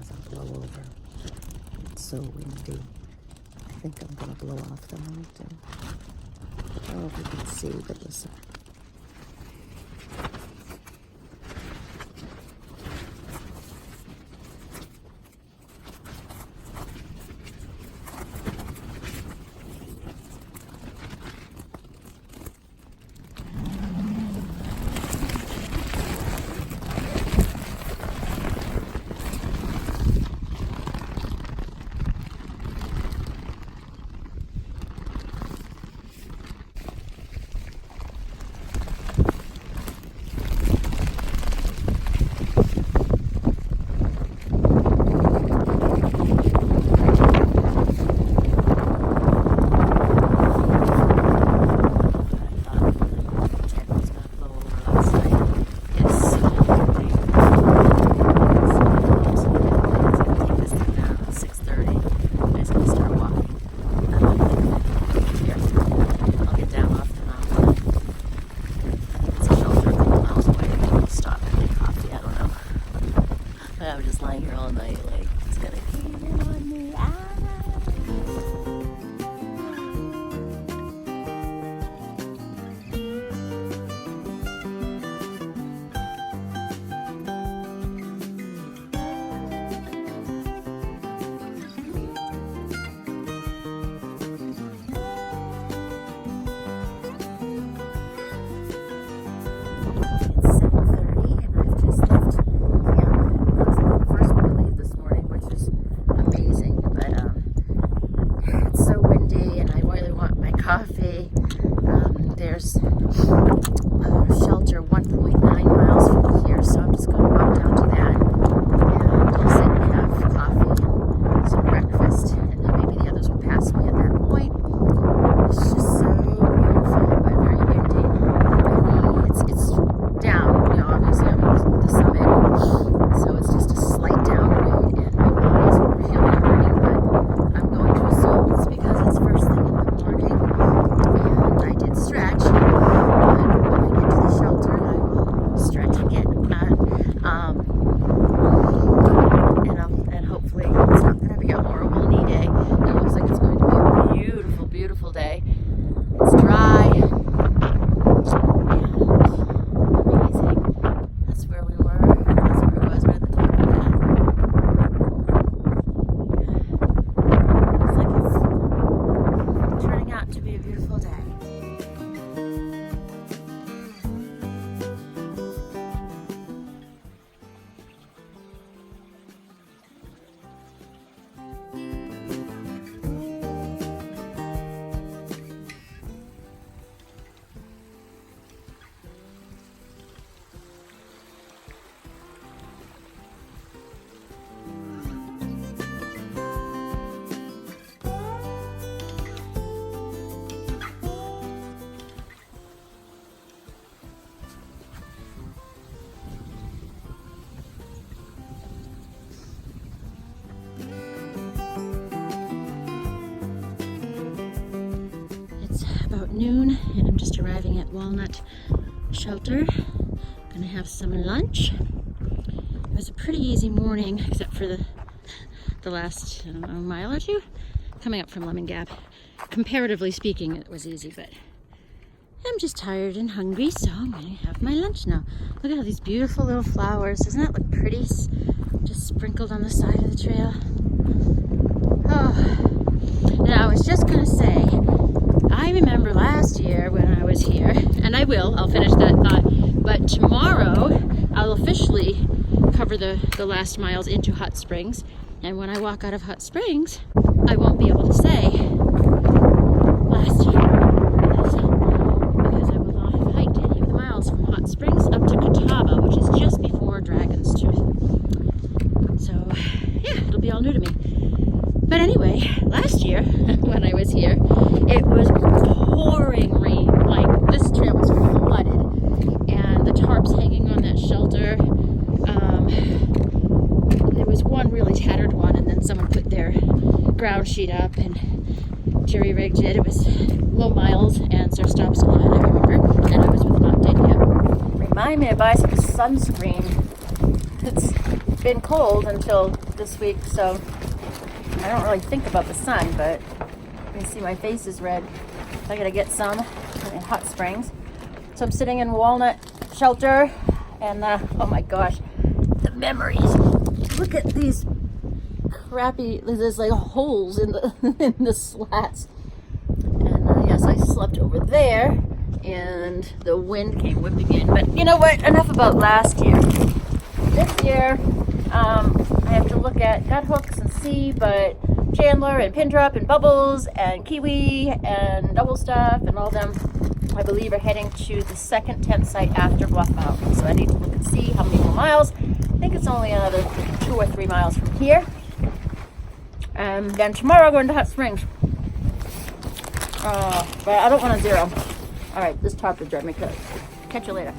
doesn't blow over. It's so windy. I think I'm going to blow off the mountain. I don't know if you can see, but listen. Coffee. There's a shelter 1.9 miles from here, so I'm just going to walk down to that and sit and have coffee and some breakfast, and then maybe the others will pass me at that point. It's just so beautiful, but very windy. It's down, you know, obviously I'm at the summit, so it's just a slight downgrade, and my body's really hurting, but I'm going to assume it's because it's first thing in the morning. I did stretch, but when I get to the shelter, I will stretch again. And hopefully it's not going to be a horrible knee day. It looks like it's going to be a beautiful, beautiful day. It's dry and amazing. That's where we were. That's where I was right at the top of that. Looks like it's turning out to be a beautiful day. About noon, and I'm just arriving at Walnut Shelter. Gonna have some lunch. It was a pretty easy morning, except for the last, I don't know, mile or two coming up from Lemon Gap. Comparatively speaking, it was easy, but I'm just tired and hungry, so I'm gonna have my lunch now. Look at all these beautiful little flowers. Doesn't that look pretty? Just sprinkled on the side of the trail. Oh, and I was just gonna say, I remember last year when I was here, and I'll finish that thought, but tomorrow I'll officially cover the last miles into Hot Springs, and when I walk out of Hot Springs, I won't be able to say last year, because I will not have hiked any of the miles from Hot Springs up to Catawba, which is just before Dragon's Tooth. So, yeah, it'll be all new to me. But anyway, last year, when I was here, it was pouring rain. Like, this trail was flooded. And the tarps hanging on that shelter, there was one really tattered one, and then someone put their ground sheet up and jury-rigged it. It was low miles, and Sir Stop's glad, I remember. And I was with Mom Dania. Remind me to buy some sunscreen. It's been cold until this week, so I don't really think about the sun, but you can see my face is red. I gotta get some in Hot Springs. So I'm sitting in Walnut Shelter, and oh my gosh, the memories. Look at these crappy, there's like holes in the in the slats. And yes, I slept over there, and the wind came whipping in. But you know what? Enough about last year. This year, I have to look at gut hooks and see, but Chandler and Pindrop and Bubbles and Kiwi and Double Stuff and all them, I believe, are heading to the second tent site after Bluff Mountain. So I need to look and see how many more miles. I think it's only another 2 or 3 miles from here. And then tomorrow I'll go into Hot Springs. But I don't want to zero. All right, this tarp is driving me crazy. Catch you later.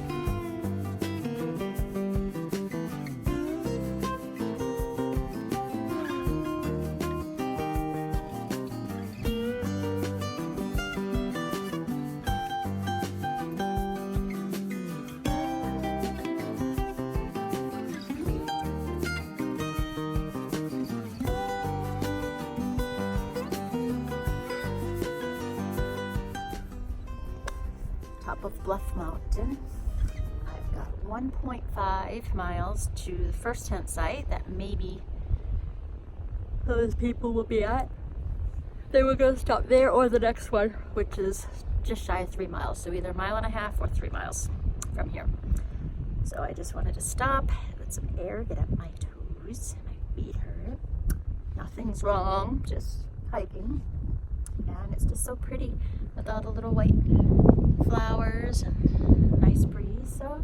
Top of Bluff Mountain. I've got 1.5 miles to the first tent site that maybe those people will be at. They were going to stop there or the next one, which is just shy of 3 miles. So either 1.5 miles or 3 miles from here. So I just wanted to stop, let some air get up my toes. My feet hurt. Nothing's wrong, just hiking. And it's just so pretty with all the little white flowers and nice breeze. So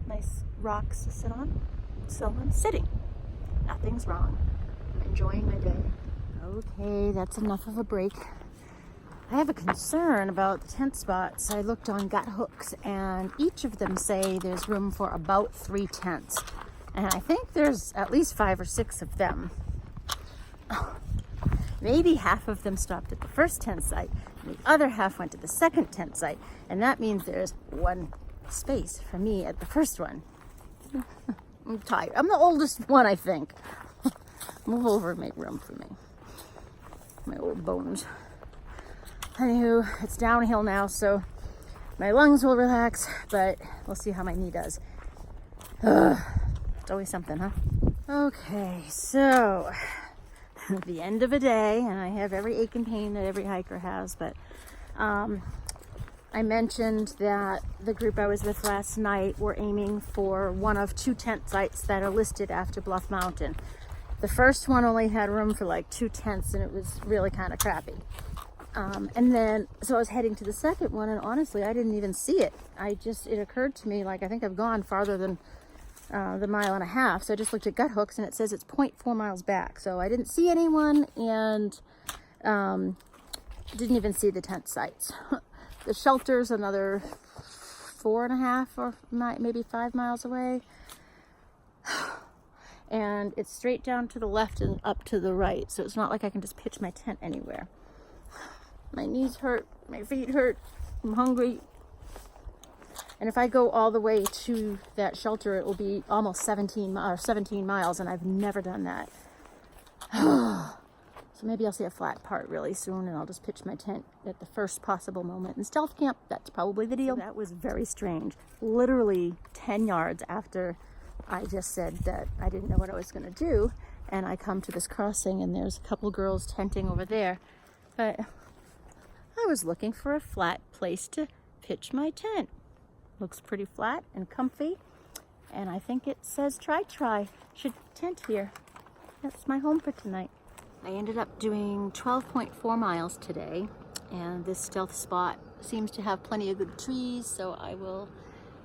nice rocks to sit on. So I'm sitting. Nothing's wrong. I'm enjoying my day. Okay, that's enough of a break. I have a concern about the tent spots. I looked on Gut Hooks, and each of them say there's room for about 3 tents. And I think there's at least 5 or 6 of them. Maybe half of them stopped at the first tent site, and the other half went to the second tent site. And that means there's 1 space for me at the first one. I'm tired. I'm the oldest one, I think. Move over and make room for me. My old bones. Anywho, it's downhill now, so my lungs will relax, but we'll see how my knee does. It's always something, huh? Okay, so the end of a day, and I have every ache and pain that every hiker has, but I mentioned that the group I was with last night were aiming for one of 2 tent sites that are listed after Bluff Mountain. The first one only had room for like 2 tents, and it was really kind of crappy. And then, so I was heading to the second one, and honestly, I didn't even see it. It occurred to me, like, I think I've gone farther than the 1.5 miles. So I just looked at Gut Hooks, and it says it's 0.4 miles back. So I didn't see anyone, and didn't even see the tent sites. The shelter's another 4.5 or maybe 5 miles away. And it's straight down to the left and up to the right. So it's not like I can just pitch my tent anywhere. My knees hurt, my feet hurt, I'm hungry. And if I go all the way to that shelter, it will be almost 17 miles, and I've never done that. So maybe I'll see a flat part really soon, and I'll just pitch my tent at the first possible moment. And stealth camp, that's probably the deal. So that was very strange. Literally 10 yards after I just said that I didn't know what I was going to do, and I come to this crossing, and there's a couple girls tenting over there. But I was looking for a flat place to pitch my tent. Looks pretty flat and comfy, and I think it says try. Should tent here. That's my home for tonight. I ended up doing 12.4 miles today, and this stealth spot seems to have plenty of good trees, so I will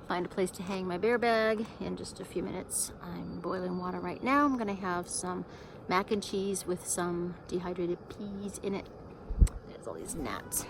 find a place to hang my bear bag in just a few minutes. I'm boiling water right now. I'm gonna have some mac and cheese with some dehydrated peas in it. There's all these gnats.